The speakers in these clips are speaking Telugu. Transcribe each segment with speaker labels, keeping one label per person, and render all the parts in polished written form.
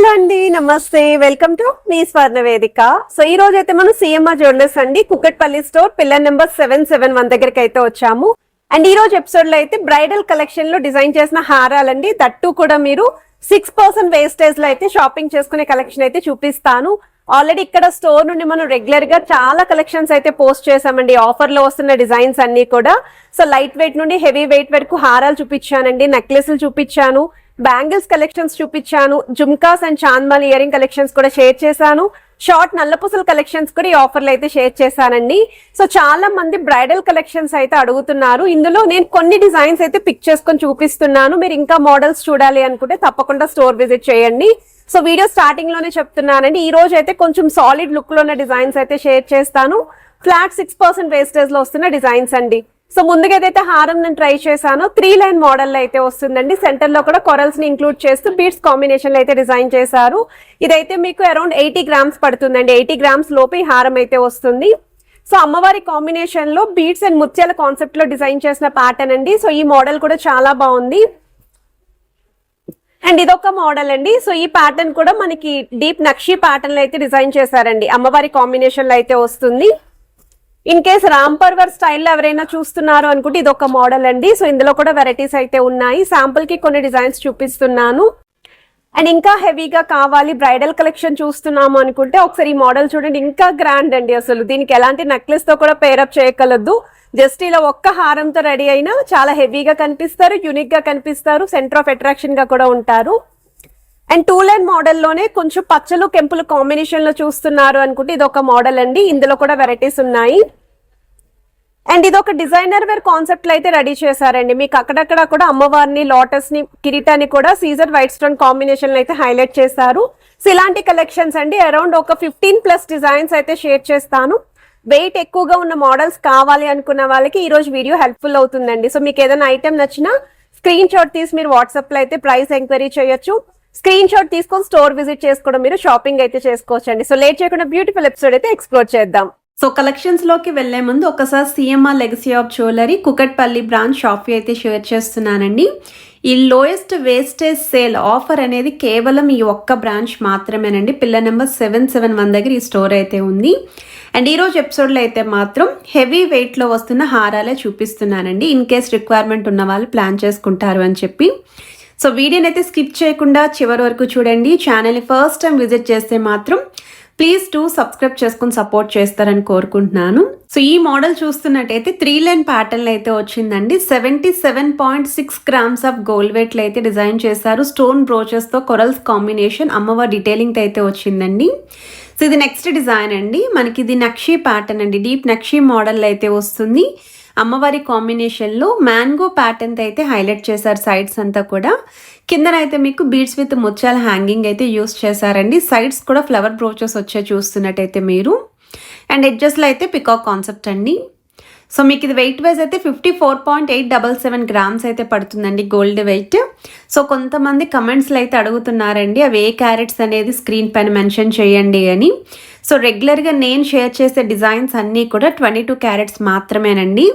Speaker 1: హలో అండి, నమస్తే. వెల్కమ్ టు మీ స్వర్ణ వేదిక. సో ఈ రోజు అయితే మనం సిఎంఆర్ జ్యువెలర్స్ అండి, కుకట్పల్లి స్టోర్, పిల్లర్ నెంబర్ 771 దగ్గరికి అయితే వచ్చాము. అండ్ ఈ రోజు ఎపిసోడ్ లో అయితే బ్రైడల్ కలెక్షన్ లో డిజైన్ చేసిన హారాలండి, దట్టు కూడా మీరు 6% వేస్టేజ్ లో అయితే షాపింగ్ చేసుకునే కలెక్షన్ అయితే చూపిస్తాను. ఆల్రెడీ ఇక్కడ స్టోర్ నుండి మనం రెగ్యులర్ గా చాలా కలెక్షన్స్ అయితే పోస్ట్ చేసామండి, ఆఫర్ లో వస్తున్న డిజైన్స్ అన్ని కూడా. సో లైట్ వెయిట్ నుండి హెవీ వెయిట్ వరకు హారాలు చూపించానండి, నెక్లెస్లు చూపించాను, బ్యాంగిల్స్ కలెక్షన్స్ చూపించాను, జుమ్కాస్ అండ్ చాంద్మాల్ ఇయరింగ్ కలెక్షన్స్ కూడా షేర్ చేశాను, షార్ట్ నల్లపూసల కలెక్షన్స్ కూడా ఈ ఆఫర్లు అయితే షేర్ చేశానండి. సో చాలా మంది బ్రైడల్ కలెక్షన్స్ అయితే అడుగుతున్నారు. ఇందులో నేను కొన్ని డిజైన్స్ అయితే పిక్ చేసుకొని చూపిస్తున్నాను. మీరు ఇంకా మోడల్స్ చూడాలి అనుకుంటే తప్పకుండా స్టోర్ విజిట్ చేయండి. సో వీడియో స్టార్టింగ్ లోనే చెప్తున్నానండి, ఈ రోజు అయితే కొంచెం సాలిడ్ లుక్ లో ఉన్న డిజైన్స్ అయితే షేర్ చేస్తాను. ఫ్లాట్ 6% వేస్టేజ్ లో వస్తున్న డిజైన్స్ అండి. సో ముందుగా ఏదైతే హారం నేను ట్రై చేశానో 3 లైన్ మోడల్ అయితే వస్తుందండి. సెంటర్ లో కూడా కొరల్స్ ని ఇంక్లూడ్ చేస్తూ బీడ్స్ కాంబినేషన్ లో అయితే డిజైన్ చేశారు. ఇదైతే మీకు అరౌండ్ 80 గ్రామ్స్ పడుతుందండి. 80 గ్రామ్స్ లోపు ఈ హారం అయితే వస్తుంది. సో అమ్మవారి కాంబినేషన్ లో బీడ్స్ అండ్ ముత్యాల కాన్సెప్ట్ లో డిజైన్ చేసిన ప్యాటర్న్ అండి. సో ఈ మోడల్ కూడా చాలా బాగుంది. అండ్ ఇదొక మోడల్ అండి. సో ఈ ప్యాటర్న్ కూడా మనకి డీప్ నక్షి ప్యాటర్న్ లో అయితే డిజైన్ చేశారండి, అమ్మవారి కాంబినేషన్ లో అయితే వస్తుంది. ఇన్ కేస్ రామ్ పర్వర్ స్టైల్లో ఎవరైనా చూస్తున్నారు అనుకుంటే ఇదొక మోడల్ అండి. సో ఇందులో కూడా వెరైటీస్ అయితే ఉన్నాయి. శాంపుల్ కి కొన్ని డిజైన్స్ చూపిస్తున్నాను. అండ్ ఇంకా హెవీగా కావాలి, బ్రైడల్ కలెక్షన్ చూస్తున్నాము అనుకుంటే ఒకసారి ఈ మోడల్ చూడండి, ఇంకా గ్రాండ్ అండి. అసలు దీనికి ఎలాంటి నెక్లెస్ తో కూడా పేరప్ చేయగలదు. జస్ట్ ఇలా ఒక్క హారంతో రెడీ అయినా చాలా హెవీగా కనిపిస్తారు, యూనిక్ గా కనిపిస్తారు, సెంటర్ ఆఫ్ అట్రాక్షన్ గా కూడా ఉంటారు. అండ్ 2 లైన్ మోడల్లోనే కొంచెం పచ్చలు కెంపులు కాంబినేషన్ లో చూస్తున్నారు అనుకుంటే ఇదొక మోడల్ అండి. ఇందులో కూడా వెరైటీస్ ఉన్నాయి. అండ్ ఇది ఒక డిజైనర్ వేర్ కాన్సెప్ట్ లో అయితే రెడీ చేశారండి. మీకు అక్కడక్కడ కూడా అమ్మవారిని, లోటస్ ని, కిరీటాన్ని కూడా సీజర్ వైట్ స్టోన్ కాంబినేషన్ లో అయితే హైలైట్ చేశారు. సో ఇలాంటి కలెక్షన్స్ అండి అరౌండ్ ఒక 15+ డిజైన్స్ అయితే షేర్ చేస్తాను. వెయిట్ ఎక్కువగా ఉన్న మోడల్స్ కావాలి అనుకున్న వాళ్ళకి ఈ రోజు వీడియో హెల్ప్ఫుల్ అవుతుందండి. సో మీకు ఏదైనా ఐటమ్ నచ్చినా స్క్రీన్ షాట్ తీసి మీరు వాట్సాప్ లో అయితే ప్రైస్ ఎంక్వైరీ చేయొచ్చు. స్క్రీన్ షాట్ తీసుకొని స్టోర్ విజిట్ చేసుకోవడం, మీరు షాపింగ్ అయితే చేసుకోవచ్చు అండి. సో లేట్ చేయకుండా బ్యూటిఫుల్ ఎపిసోడ్ అయితే ఎక్స్ప్లోర్ చేద్దాం. సో కలెక్షన్స్ లోకి వెళ్లే ముందు ఒకసారి CMR legacy of jewellery Kukatpally branch shop అయితే షేర్ చేస్తున్నానండి. ఈ లోయెస్ట్ వేస్టేజ్ సేల్ ఆఫర్ అనేది కేవలం ఈ ఒక్క బ్రాంచ్ మాత్రమేనండి. పిల్లర్ నెంబర్ 771 దగ్గర ఈ స్టోర్ అయితే ఉంది. అండ్ ఈరోజు ఎపిసోడ్లో అయితే మాత్రం హెవీ వెయిట్లో వస్తున్న హారాలే చూపిస్తున్నానండి, ఇన్ కేస్ రిక్వైర్మెంట్ ఉన్న వాళ్ళు ప్లాన్ చేసుకుంటారు అని చెప్పి. సో వీడియోని అయితే స్కిప్ చేయకుండా చివరి వరకు చూడండి. ఛానల్ని ఫస్ట్ టైం విజిట్ చేస్తే మాత్రం ప్లీజ్ సబ్స్క్రైబ్ చేసుకుని సపోర్ట్ చేస్తారని కోరుకుంటున్నాను. సో ఈ మోడల్ చూస్తున్నట్టయితే 3 లైన్ ప్యాటర్న్ అయితే వచ్చిందండి. 77.6 గ్రామ్స్ ఆఫ్ గోల్డ్ వెయిట్ అయితే డిజైన్ చేశారు. స్టోన్ బ్రోచెస్ తో కొరల్స్ కాంబినేషన్, అమ్మవారి డీటెయిలింగ్ అయితే వచ్చిందండి. సో ఇది నెక్స్ట్ డిజైన్ అండి. మనకి ఇది నక్షి ప్యాటర్న్ అండి, డీప్ నక్షి మోడల్ అయితే వస్తుంది. అమ్మవారి కాంబినేషన్లో మ్యాంగో ప్యాటర్న్ అయితే హైలైట్ చేశారు సైడ్స్ అంతా కూడా. కిందనైతే మీకు బీడ్స్ విత్ ముత్యాల హ్యాంగింగ్ అయితే యూస్ చేశారండి. సైడ్స్ కూడా ఫ్లవర్ బ్రోచెస్ వచ్చే చూస్తున్నట్టయితే మీరు. అండ్ ఎడ్జెస్లో అయితే పికాక్ కాన్సెప్ట్ అండి. సో మీకు ఇది వెయిట్ వైజ్ అయితే 54.877 గ్రామ్స్ అయితే పడుతుందండి గోల్డ్ వెయిట్. సో కొంతమంది కమెంట్స్లో అయితే అడుగుతున్నారండి, అవి ఏ క్యారెట్స్ అనేది స్క్రీన్ పైన మెన్షన్ చేయండి అని. సో రెగ్యులర్గా నేను షేర్ చేసే డిజైన్స్ అన్నీ కూడా 22 క్యారెట్స్ మాత్రమేనండి.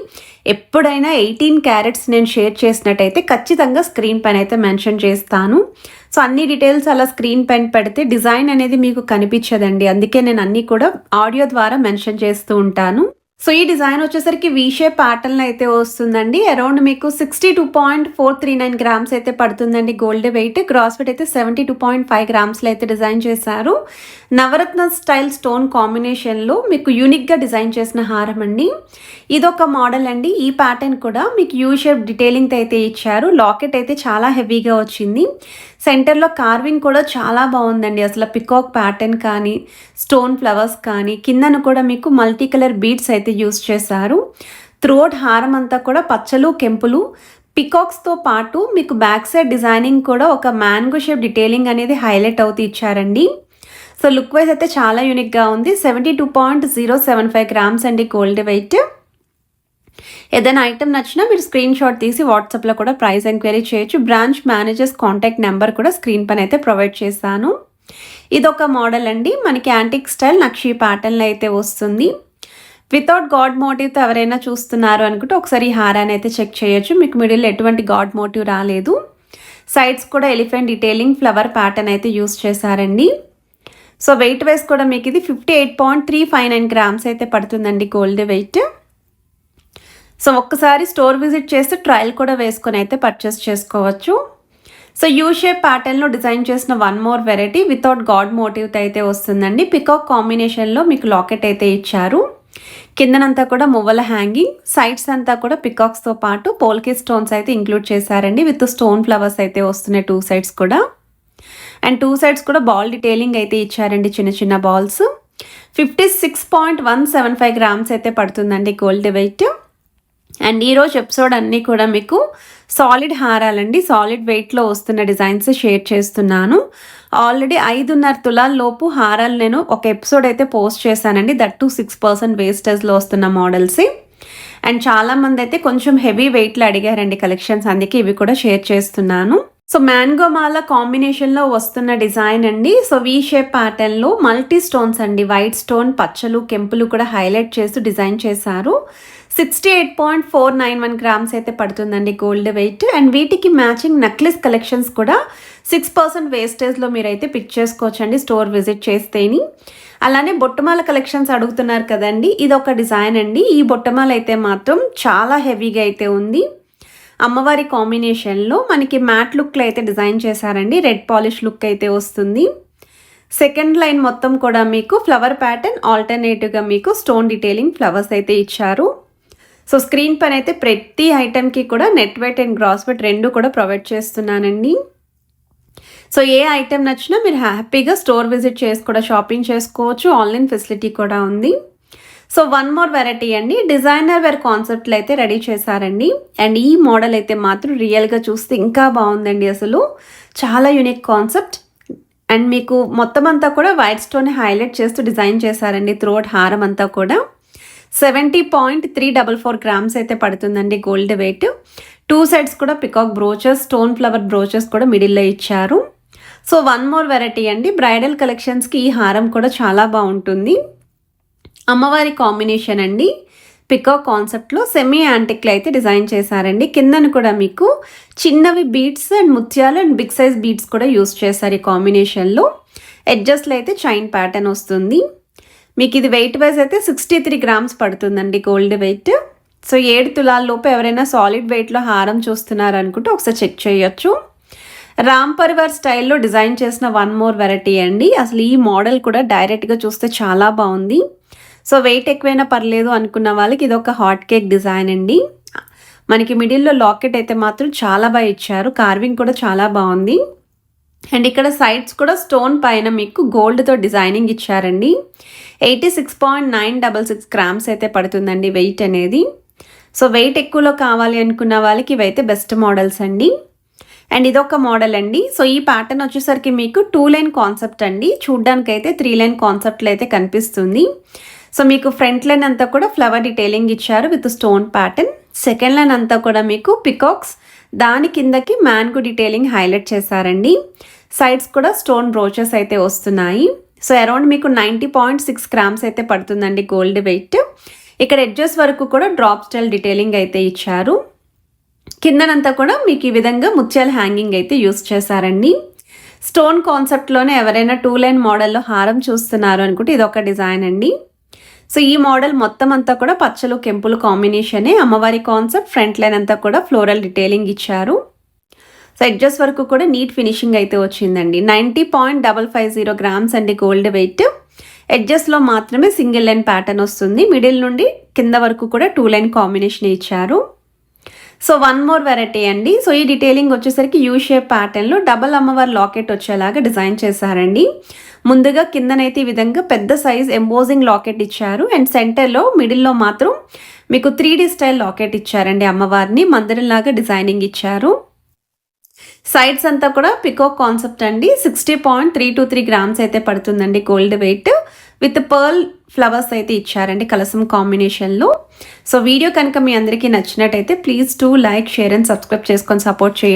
Speaker 1: ఎప్పుడైనా 18 క్యారెట్స్ నేను షేర్ చేసినట్టయితే ఖచ్చితంగా స్క్రీన్ పైన అయితే మెన్షన్ చేస్తాను. సో అన్ని డీటెయిల్స్ అలా స్క్రీన్ పైన పెడితే డిజైన్ అనేది మీకు కనిపించదండి, అందుకే నేను అన్నీ కూడా ఆడియో ద్వారా మెన్షన్ చేస్తూ ఉంటాను. సో ఈ డిజైన్ వచ్చేసరికి వీ షేప్ ప్యాటర్న్ అయితే వస్తుందండి. అరౌండ్ మీకు 62.439 గ్రామ్స్ అయితే పడుతుందండి గోల్డ్ వెయిట్. గ్రాస్ వెయిట్ అయితే 72.5 గ్రామ్స్లో అయితే డిజైన్ చేశారు. నవరత్న స్టైల్ స్టోన్ కాంబినేషన్లో మీకు యూనిక్గా డిజైన్ చేసిన హారం అండి. ఇదొక మోడల్ అండి. ఈ ప్యాటర్న్ కూడా మీకు యూ షేప్ డీటెయిలింగ్ అయితే ఇచ్చారు. లాకెట్ అయితే చాలా హెవీగా వచ్చింది. సెంటర్లో కార్వింగ్ కూడా చాలా బాగుందండి. అసలు పికాక్ ప్యాటర్న్ కానీ, స్టోన్ ఫ్లవర్స్ కానీ, కిందను కూడా మీకు మల్టీ కలర్ బీడ్స్ అయితే యూస్ చేశారు. త్రోట్ హారం అంతా కూడా పచ్చలు కెంపులు పికాక్స్తో పాటు మీకు బ్యాక్ సైడ్ డిజైనింగ్ కూడా ఒక మ్యాంగో షేప్ డీటెయిలింగ్ అనేది హైలైట్ అవుతూ ఇచ్చారండి. సో లుక్ వైజ్ అయితే చాలా యూనిక్గా ఉంది. 72.075 గ్రామ్స్ అండి గోల్డ్ వెయిట్. ఏదైనా ఐటమ్ నచ్చినా మీరు స్క్రీన్ షాట్ తీసి వాట్సాప్లో కూడా ప్రైస్ ఎంక్వైరీ చేయొచ్చు. బ్రాంచ్ మేనేజర్స్ కాంటాక్ట్ నెంబర్ కూడా స్క్రీన్ పైన అయితే ప్రొవైడ్ చేశాను. ఇదొక మోడల్ అండి. మనకి యాంటిక్ స్టైల్ నక్షి ప్యాటర్న్లో అయితే వస్తుంది. వితౌట్ గాడ్ మోటివ్తో ఎవరైనా చూస్తున్నారు అనుకుంటే ఒకసారి ఈ హారాన్ని అయితే చెక్ చేయొచ్చు. మీకు మిడిల్ ఎటువంటి గాడ్ మోటివ్ రాలేదు. సైడ్స్ కూడా ఎలిఫెంట్ డీటెయిలింగ్ ఫ్లవర్ ప్యాటర్న్ అయితే యూస్ చేశారండి. సో వెయిట్ వైజ్ కూడా మీకు ఇది 58.359 గ్రామ్స్ అయితే పడుతుందండి గోల్డ్ వెయిట్. సో ఒక్కసారి స్టోర్ విజిట్ చేస్తే ట్రయల్ కూడా వేసుకొని అయితే పర్చేస్ చేసుకోవచ్చు. సో యూ షేప్ ప్యాటర్న్లో డిజైన్ చేసిన one more variety without god మోటివ్తో అయితే వస్తుందండి. పికాక్ కాంబినేషన్లో మీకు లాకెట్ అయితే ఇచ్చారు. కిందనంతా కూడా మువ్వల హ్యాంగింగ్, సైడ్స్ అంతా కూడా పికాక్స్తో పాటు పోల్కి స్టోన్స్ అయితే ఇంక్లూడ్ చేశారండి. విత్ స్టోన్ ఫ్లవర్స్ అయితే వస్తున్నాయి 2 సైడ్స్ కూడా. అండ్ 2 సైడ్స్ కూడా బాల్ డీటెయిలింగ్ అయితే ఇచ్చారండి, చిన్న చిన్న బాల్స్. 56.175 గ్రామ్స్ అయితే పడుతుందండి గోల్డ్ వెయిట్. అండ్ ఈరోజు ఎపిసోడ్ అన్నీ కూడా మీకు సాలిడ్ హారాలండి, సాలిడ్ వెయిట్లో వస్తున్న డిజైన్స్ షేర్ చేస్తున్నాను. ఆల్రెడీ 5.5 తులాల లోపు హారాలు నేను ఒక ఎపిసోడ్ అయితే పోస్ట్ చేశానండి, దట్ టు 6% వేస్టేజ్లో వస్తున్న మోడల్స్. అండ్ చాలామంది అయితే కొంచెం హెవీ వెయిట్లో అడిగారండి కలెక్షన్స్, అందుకే ఇవి కూడా షేర్ చేస్తున్నాను. సో మ్యాంగో మాల కాంబినేషన్లో వస్తున్న డిజైన్ అండి. సో వీ షేప్ ప్యాటర్న్లో మల్టీ స్టోన్స్ అండి, వైట్ స్టోన్, పచ్చలు, కెంపులు కూడా హైలైట్ చేస్తూ డిజైన్ చేశారు. 68.491 గ్రామ్స్ అయితే పడుతుందండి గోల్డ్ వెయిట్. అండ్ వీటికి మ్యాచింగ్ నెక్లెస్ కలెక్షన్స్ కూడా 6% వేస్టేజ్లో మీరైతే పిక్ చేసుకోవచ్చండి స్టోర్ విజిట్ చేస్తేని. అలానే బొట్టమాల కలెక్షన్స్ అడుగుతున్నారు కదండి, ఇది ఒక డిజైన్ అండి. ఈ బొట్టమాల అయితే మాత్రం చాలా హెవీగా అయితే ఉంది. అమ్మవారి కాంబినేషన్లో మనకి మ్యాట్ లుక్లో అయితే డిజైన్ చేశారండి. రెడ్ పాలిష్ లుక్ అయితే వస్తుంది. సెకండ్ లైన్ మొత్తం కూడా మీకు ఫ్లవర్ ప్యాటర్న్, ఆల్టర్నేటివ్గా మీకు స్టోన్ డీటెయిలింగ్ ఫ్లవర్స్ అయితే ఇచ్చారు. సో స్క్రీన్ పైన అయితే ప్రతి ఐటెంకి కూడా net weight and gross weight రెండు కూడా ప్రొవైడ్ చేస్తున్నానండి. సో ఏ ఐటెం నచ్చినా మీరు హ్యాపీగా స్టోర్ విజిట్ చేసి కూడా షాపింగ్ చేసుకోవచ్చు. ఆన్లైన్ ఫెసిలిటీ కూడా ఉంది. సో వన్ మోర్ వెరైటీ అండి, డిజైనర్ వేర్ కాన్సెప్ట్లో అయితే రెడీ చేశారండి. అండ్ ఈ మోడల్ అయితే మాత్రం రియల్గా చూస్తే ఇంకా బాగుందండి, అసలు చాలా యూనిక్ కాన్సెప్ట్. అండ్ మీకు మొత్తం అంతా కూడా వైట్ స్టోన్ హైలైట్ చేస్తూ డిజైన్ చేశారండి త్రోట్ హారం అంతా కూడా. 70.344 గ్రామ్స్ అయితే పడుతుందండి గోల్డ్ వెయిట్. 2 సైడ్స్ కూడా peacock brooches, stone flower brooches కూడా మిడిల్లో ఇచ్చారు. సో వన్ మోర్ వెరైటీ అండి, బ్రైడల్ కలెక్షన్స్కి ఈ హారం కూడా చాలా బాగుంటుంది. అమ్మవారి కాంబినేషన్ అండి, పికాక్ కాన్సెప్ట్లో సెమీ యాంటిక్లో అయితే డిజైన్ చేశారండి. కిందను కూడా మీకు చిన్నవి బీడ్స్ అండ్ ముత్యాలు అండ్ బిగ్ సైజ్ బీడ్స్ కూడా యూస్ చేశారు ఈ కాంబినేషన్లో. ఎడ్జస్ట్లో అయితే చైన్ ప్యాటర్న్ వస్తుంది. మీకు ఇది వెయిట్ వైజ్ అయితే 63 గ్రామ్స్ పడుతుందండి గోల్డ్ వెయిట్. సో 7 తులాల లోపు ఎవరైనా సాలిడ్ వెయిట్లో హారం చూస్తున్నారు అనుకుంటే ఒకసారి చెక్ చేయొచ్చు. రామ్ పరివార్ స్టైల్లో డిజైన్ చేసిన వన్ మోర్ వెరైటీ అండి. అసలు ఈ మోడల్ కూడా డైరెక్ట్గా చూస్తే చాలా బాగుంది. సో వెయిట్ ఎక్కువైనా పర్లేదు అనుకున్న వాళ్ళకి ఇది ఒక హాట్ కేక్ డిజైన్ అండి. మనకి మిడిల్లో లాకెట్ అయితే మాత్రం చాలా బాగా ఇచ్చారు, కార్వింగ్ కూడా చాలా బాగుంది. అండ్ ఇక్కడ సైడ్స్ కూడా స్టోన్ పైన మీకు గోల్డ్తో డిజైనింగ్ ఇచ్చారండి. 86.966 గ్రామ్స్ అయితే పడుతుందండి వెయిట్ అనేది. సో వెయిట్ ఎక్కువలో కావాలి అనుకున్న వాళ్ళకి ఇవైతే బెస్ట్ మోడల్స్ అండి. అండ్ ఇదొక మోడల్ అండి. సో ఈ ప్యాటర్న్ వచ్చేసరికి మీకు 2 లైన్ కాన్సెప్ట్ అండి, చూడ్డానికి అయితే 3 లైన్ కాన్సెప్ట్లో అయితే కనిపిస్తుంది. సో మీకు ఫ్రంట్ లైన్ అంతా కూడా ఫ్లవర్ డీటెయిలింగ్ ఇచ్చారు with stone pattern. Second line అంతా కూడా మీకు పికాక్స్, దాని కిందకి మ్యాంగో డీటెయిలింగ్ హైలైట్ చేశారండి. సైడ్స్ కూడా స్టోన్ బ్రోచెస్ అయితే వస్తున్నాయి. సో అరౌండ్ మీకు 90.6 గ్రామ్స్ అయితే పడుతుందండి గోల్డ్ వెయిట్. ఇక్కడ ఎడ్జెస్ వరకు కూడా డ్రాప్ స్టైల్ డీటెయిలింగ్ అయితే ఇచ్చారు. కిందనంతా కూడా మీకు ఈ విధంగా ముత్యాల హ్యాంగింగ్ అయితే యూస్ చేశారండి. స్టోన్ కాన్సెప్ట్లోనే ఎవరైనా 2 లైన్ మోడల్లో హారం చూస్తున్నారు అనుకుంటే ఇది ఒక డిజైన్ అండి. సో ఈ మోడల్ మొత్తం అంతా కూడా పచ్చలు కెంపులు కాంబినేషనే. అమ్మవారి కాన్సెప్ట్, ఫ్రంట్ లైన్ అంతా కూడా ఫ్లోరల్ డీటెయిలింగ్ ఇచ్చారు. సో ఎడ్జెస్ వరకు కూడా నీట్ ఫినిషింగ్ అయితే వచ్చిందండి. 90.550 గ్రామ్స్ అండి గోల్డ్ వెయిట్. ఎడ్జెస్లో మాత్రమే సింగిల్ లైన్ ప్యాటర్న్ వస్తుంది. మిడిల్ నుండి కింద వరకు కూడా 2 లైన్ కాంబినేషన్ ఇచ్చారు. సో వన్ మోర్ వెరైటీ అండి. సో ఈ డీటెయిలింగ్ వచ్చేసరికి యూ షేప్ ప్యాటర్న్లో డబల్ అమ్మవారి లాకెట్ వచ్చేలాగా డిజైన్ చేశారండి. ముందుగా కిందనైతే ఈ విధంగా పెద్ద సైజ్ ఎంబోజింగ్ లాకెట్ ఇచ్చారు. అండ్ సెంటర్లో మిడిల్లో మాత్రం మీకు 3D స్టైల్ లాకెట్ ఇచ్చారండి. అమ్మవారిని మందిరంలాగా డిజైనింగ్ ఇచ్చారు. సైడ్స్ అంతా కూడా పికాక్ కాన్సెప్ట్ అండి. 60.323 గ్రామ్స్ అయితే పడుతుందండి gold wait. With pearl flowers అయితే ఇచ్చారండి కలసం కాంబినేషన్లో. సో వీడియో కనుక మీ అందరికీ నచ్చినట్టయితే please to like, share and subscribe చేసుకొని సపోర్ట్ చేయండి.